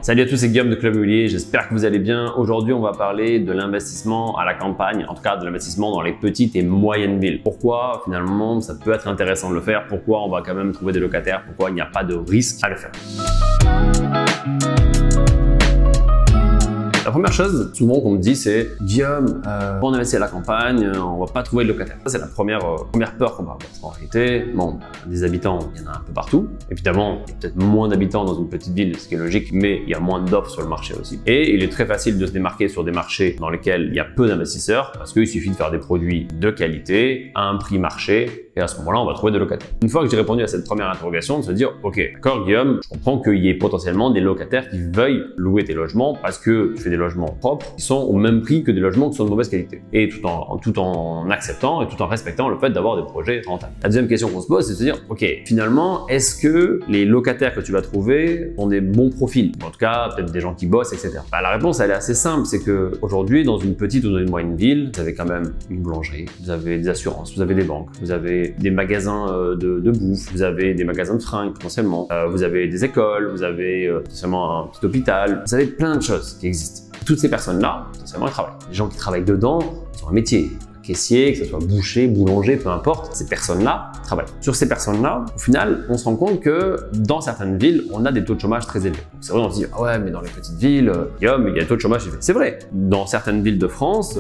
Salut à tous, c'est Guillaume de Club Immobilier, j'espère que vous allez bien. Aujourd'hui, on va parler de l'investissement à la campagne, en tout cas de l'investissement dans les petites et moyennes villes. Pourquoi finalement ça peut être intéressant de le faire, pourquoi on va quand même trouver des locataires, pourquoi il n'y a pas de risque à le faire. La première chose, souvent qu'on me dit, c'est Guillaume, on investit à la campagne, on va pas trouver de locataires. Ça, c'est la première peur qu'on va avoir. En réalité, bon, des habitants, il y en a un peu partout. Évidemment, il y a peut-être moins d'habitants dans une petite ville, ce qui est logique, mais il y a moins d'offres sur le marché aussi. Et il est très facile de se démarquer sur des marchés dans lesquels il y a peu d'investisseurs, parce qu'il suffit de faire des produits de qualité, à un prix marché, et à ce moment-là, on va trouver des locataires. Une fois que j'ai répondu à cette première interrogation, de se dire, ok, d'accord Guillaume, je comprends qu'il y ait potentiellement des locataires qui veuillent louer tes logements parce que tu fais des logements propres qui sont au même prix que des logements qui sont de mauvaise qualité. Et tout en acceptant et tout en respectant le fait d'avoir des projets rentables. La deuxième question qu'on se pose, c'est de se dire, ok, finalement, est-ce que les locataires que tu vas trouver ont des bons profils? En tout cas, peut-être des gens qui bossent, etc. La réponse, elle est assez simple, c'est que aujourd'hui, dans une petite ou dans une moyenne ville, vous avez quand même une boulangerie, vous avez des assurances, vous avez des banques, vous avez des magasins de bouffe, vous avez des magasins de fringues potentiellement, vous avez des écoles, vous avez potentiellement un petit hôpital, vous avez plein de choses qui existent. Toutes ces personnes-là, potentiellement, elles travaillent. Les gens qui travaillent dedans, ils ont un métier. Caissier, que ce soit boucher, boulanger, peu importe, ces personnes-là travaillent. Sur ces personnes-là, au final, on se rend compte que dans certaines villes, on a des taux de chômage très élevés. C'est vrai, on se dit, ah ouais, mais dans les petites villes, Guillaume, il y a des taux de chômage élevés. C'est vrai. Dans certaines villes de France,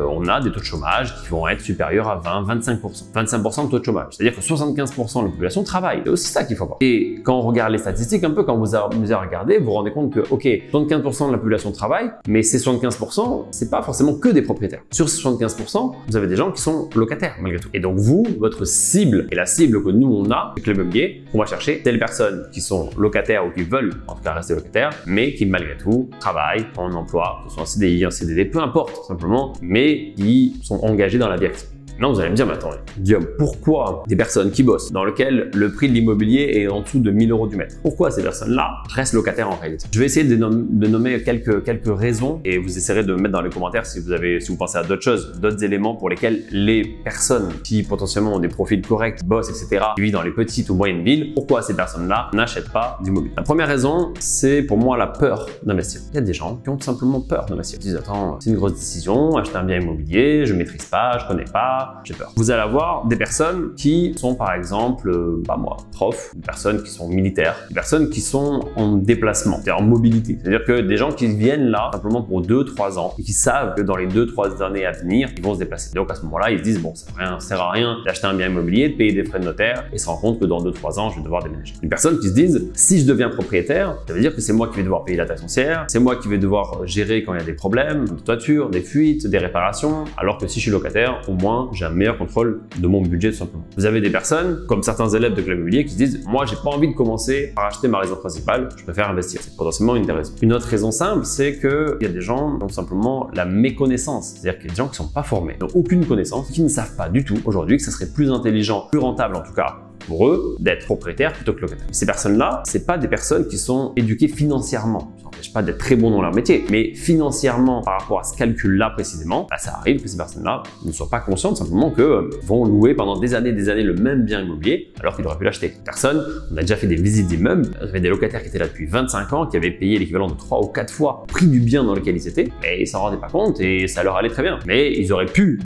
on a des taux de chômage qui vont être supérieurs à 20-25%. 25% de taux de chômage. C'est-à-dire que 75% de la population travaille. C'est aussi ça qu'il faut voir. Et quand on regarde les statistiques, un peu quand vous amusez à regarder, vous vous rendez compte que, ok, 75% de la population travaille, mais ces 75%, c'est pas forcément que des propriétaires. Sur ces 75%, vous avez des gens qui sont locataires malgré tout. Et donc vous, votre cible, et la cible que nous on a, avec Club Immobilier, on va chercher telles personnes qui sont locataires ou qui veulent en tout cas rester locataires, mais qui malgré tout travaillent en emploi, que ce soit en CDI, en CDD, peu importe simplement, mais qui sont engagés dans la vie active. Non, vous allez me dire, mais attends, Guillaume, pourquoi des personnes qui bossent, dans lesquelles le prix de l'immobilier est en dessous de 1000 € du mètre, pourquoi ces personnes-là restent locataires en réalité? Je vais essayer de nommer quelques raisons et vous essaierez de me mettre dans les commentaires si vous pensez à d'autres choses, d'autres éléments pour lesquels les personnes qui potentiellement ont des profils corrects, bossent, etc., qui vivent dans les petites ou moyennes villes, pourquoi ces personnes-là n'achètent pas d'immobilier? La première raison, c'est pour moi la peur d'investir. Il y a des gens qui ont tout simplement peur d'investir. Ils disent, attends, c'est une grosse décision, acheter un bien immobilier, je maîtrise pas, je connais pas, j'ai peur. Vous allez avoir des personnes qui sont par exemple, profs, des personnes qui sont militaires, des personnes qui sont en déplacement, c'est-à-dire en mobilité. C'est-à-dire que des gens qui viennent là simplement pour 2-3 ans et qui savent que dans les 2-3 années à venir, ils vont se déplacer. Donc à ce moment-là, ils se disent, bon, ça sert à rien d'acheter un bien immobilier, de payer des frais de notaire et se rendre compte que dans 2-3 ans, je vais devoir déménager. Une personne qui se disent, si je deviens propriétaire, ça veut dire que c'est moi qui vais devoir payer la taxe foncière, c'est moi qui vais devoir gérer quand il y a des problèmes de toiture, des fuites, des réparations, alors que si je suis locataire, au moins, j'ai un meilleur contrôle de mon budget tout simplement. Vous avez des personnes, comme certains élèves de Club Immobilier, qui se disent, moi j'ai pas envie de commencer par acheter ma résidence principale, je préfère investir. C'est potentiellement une des raisons. Une autre raison simple, c'est qu'il y a des gens qui ont simplement la méconnaissance. C'est-à-dire qu'il y a des gens qui sont pas formés, qui n'ont aucune connaissance, qui ne savent pas du tout aujourd'hui que ça serait plus intelligent, plus rentable en tout cas, pour eux d'être propriétaires plutôt que locataires. Ces personnes-là, c'est pas des personnes qui sont éduquées financièrement. Ça n'empêche pas d'être très bons dans leur métier, mais financièrement, par rapport à ce calcul-là précisément, ça arrive que ces personnes-là ne soient pas conscientes simplement que vont louer pendant des années le même bien immobilier alors qu'ils auraient pu l'acheter. Personne, on a déjà fait des visites d'immeubles, il y avait des locataires qui étaient là depuis 25 ans, qui avaient payé l'équivalent de 3 ou 4 fois le prix du bien dans lequel ils étaient, et ils s'en rendaient pas compte et ça leur allait très bien. Mais ils auraient pu,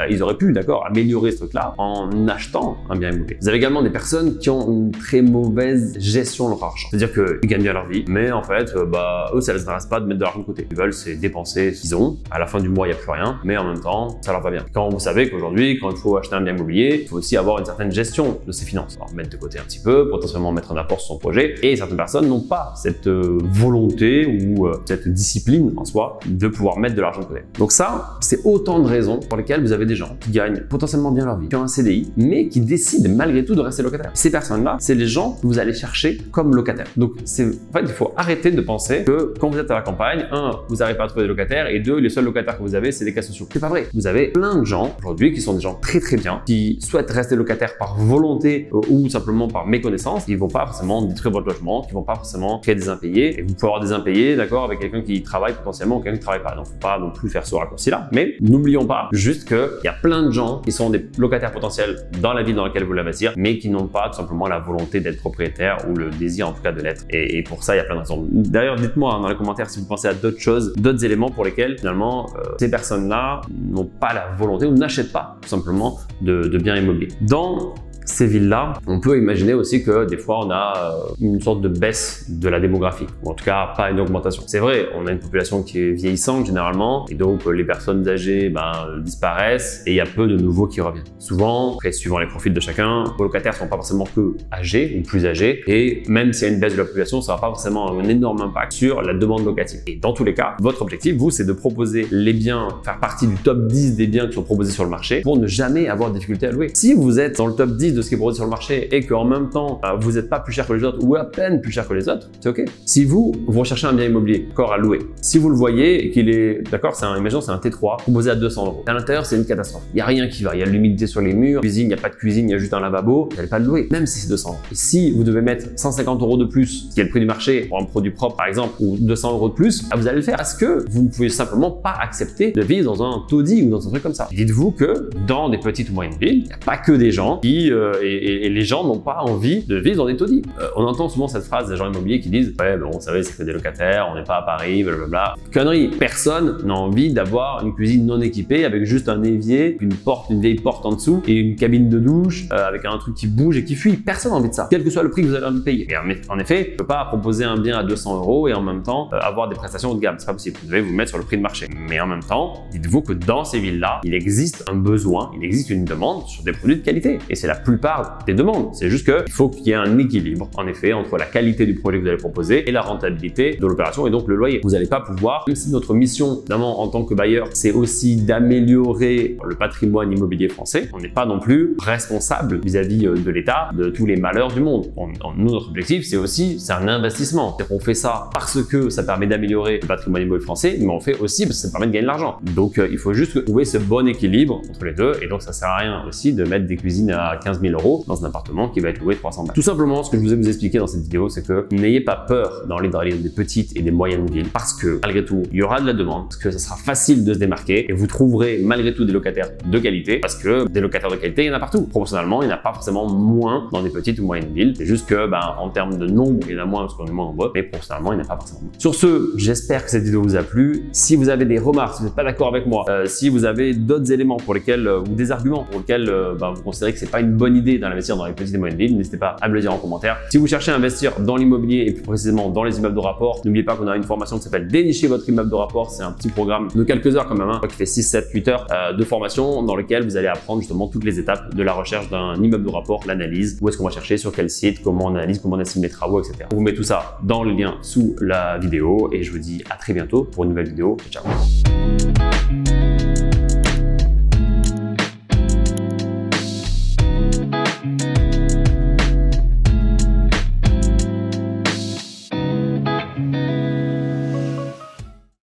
d'accord, améliorer ce truc-là en achetant un bien immobilier. Vous avez également des personnes qui ont une très mauvaise gestion de leur argent. C'est-à-dire qu'ils gagnent bien leur vie, mais en fait, eux, ça les intéresse pas de mettre de l'argent de côté. Ils veulent, c'est dépenser ce qu'ils ont. À la fin du mois, il n'y a plus rien, mais en même temps, ça leur va bien. Quand vous savez qu'aujourd'hui, quand il faut acheter un bien immobilier, il faut aussi avoir une certaine gestion de ses finances. Alors, mettre de côté un petit peu, potentiellement mettre un apport sur son projet. Et certaines personnes n'ont pas cette volonté ou cette discipline en soi de pouvoir mettre de l'argent de côté. Donc ça, c'est autant de raisons pour lesquelles vous avez des gens qui gagnent potentiellement bien leur vie, qui ont un CDI, mais qui décident malgré tout de rester locataires. Ces personnes-là, c'est les gens que vous allez chercher comme locataires. Donc, en fait, il faut arrêter de penser que quand vous êtes à la campagne, vous n'arrivez pas à trouver des locataires et deux, les seuls locataires que vous avez, c'est des cas sociaux. C'est pas vrai. Vous avez plein de gens aujourd'hui qui sont des gens très très bien, qui souhaitent rester locataires par volonté ou simplement par méconnaissance, qui vont pas forcément détruire votre logement, qui vont pas forcément créer des impayés. Et vous pouvez avoir des impayés, d'accord, avec quelqu'un qui travaille potentiellement ou quelqu'un qui travaille pas. Donc, faut pas non plus faire ce raccourci-là. Mais n'oublions pas juste qu'il y a plein de gens qui sont des locataires potentiels dans la ville dans laquelle vous voulez investir, mais qui n'ont pas pas tout simplement la volonté d'être propriétaire ou le désir en tout cas de l'être. Et pour ça, il y a plein de raisons. D'ailleurs, dites-moi dans les commentaires si vous pensez à d'autres choses, d'autres éléments pour lesquels finalement ces personnes-là n'ont pas la volonté ou n'achètent pas tout simplement de biens immobiliers. Dans ces villes-là, on peut imaginer aussi que des fois on a une sorte de baisse de la démographie, ou en tout cas pas une augmentation. C'est vrai, on a une population qui est vieillissante généralement, et donc les personnes âgées disparaissent et il y a peu de nouveaux qui reviennent. Souvent, après, suivant les profils de chacun, les locataires ne sont pas forcément que âgés ou plus âgés, et même s'il y a une baisse de la population, ça n'aura pas forcément un énorme impact sur la demande locative. Et dans tous les cas, votre objectif, vous, c'est de proposer les biens, faire partie du top 10 des biens qui sont proposés sur le marché pour ne jamais avoir de difficulté à louer. Si vous êtes dans le top 10 de ce qui est proposé sur le marché et qu'en même temps vous n'êtes pas plus cher que les autres ou à peine plus cher que les autres, c'est ok. Si vous recherchez un bien immobilier encore à louer, si vous le voyez et qu'il est d'accord, imaginons c'est un T3 proposé à 200 €. À l'intérieur c'est une catastrophe. Il n'y a rien qui va. Il y a de l'humidité sur les murs, cuisine, il n'y a pas de cuisine, il y a juste un lavabo. Vous n'allez pas le louer, même si c'est 200 €. Et si vous devez mettre 150 € de plus, ce qui est le prix du marché pour un produit propre par exemple, ou 200 € de plus, vous allez le faire parce que vous ne pouvez simplement pas accepter de vivre dans un taudis ou dans un truc comme ça. Dites-vous que dans des petites ou moyennes villes, il n'y a pas que des gens qui et les gens n'ont pas envie de vivre dans des taudis. On entend souvent cette phrase des gens immobiliers qui disent « Ouais, bon, vous savez, c'est que des locataires, on n'est pas à Paris, blablabla. » Connerie, personne n'a envie d'avoir une cuisine non équipée avec juste un évier, une vieille porte en dessous et une cabine de douche avec un truc qui bouge et qui fuit. Personne n'a envie de ça, quel que soit le prix que vous allez en payer. Et en effet, on ne peut pas proposer un bien à 200 € et en même temps avoir des prestations haut de gamme. C'est pas possible. Vous devez vous mettre sur le prix de marché. Mais en même temps, dites-vous que dans ces villes-là, il existe un besoin, il existe une demande sur des produits de qualité. Et c'est la plupart des demandes. C'est juste qu'il faut qu'il y ait un équilibre, en effet, entre la qualité du projet que vous allez proposer et la rentabilité de l'opération et donc le loyer. Vous n'allez pas pouvoir, même si notre mission, évidemment, en tant que bailleur, c'est aussi d'améliorer le patrimoine immobilier français, on n'est pas non plus responsable vis-à-vis de l'État de tous les malheurs du monde. Nous, notre objectif, c'est un investissement. On fait ça parce que ça permet d'améliorer le patrimoine immobilier français, mais on fait aussi parce que ça permet de gagner de l'argent. Donc, il faut juste trouver ce bon équilibre entre les deux et donc ça sert à rien aussi de mettre des cuisines à 15 000 € dans un appartement qui va être loué 300 balles. Tout simplement, ce que je vous ai expliqué dans cette vidéo, c'est que n'ayez pas peur d'aller dans des petites et des moyennes villes parce que malgré tout, il y aura de la demande, parce que ça sera facile de se démarquer et vous trouverez malgré tout des locataires de qualité parce que des locataires de qualité, il y en a partout. Proportionnellement, il n'y en a pas forcément moins dans des petites ou moyennes villes. C'est juste que, en termes de nombre, il y en a moins parce qu'on est moins nombreux, mais proportionnellement, il n'y en a pas forcément moins. Sur ce, j'espère que cette vidéo vous a plu. Si vous avez des remarques, si vous n'êtes pas d'accord avec moi, si vous avez d'autres éléments pour lesquels, ou des arguments pour lesquels vous considérez que c'est pas une bonne idée d'investir dans les petites et moyennes villes, n'hésitez pas à me le dire en commentaire. Si vous cherchez à investir dans l'immobilier et plus précisément dans les immeubles de rapport, n'oubliez pas qu'on a une formation qui s'appelle Dénicher votre immeuble de rapport. C'est un petit programme de quelques heures quand même, qui fait 6, 7, 8 heures de formation dans lequel vous allez apprendre justement toutes les étapes de la recherche d'un immeuble de rapport, l'analyse, où est-ce qu'on va chercher, sur quel site, comment on analyse, comment on estime les travaux, etc. On vous met tout ça dans le lien sous la vidéo et je vous dis à très bientôt pour une nouvelle vidéo. Ciao.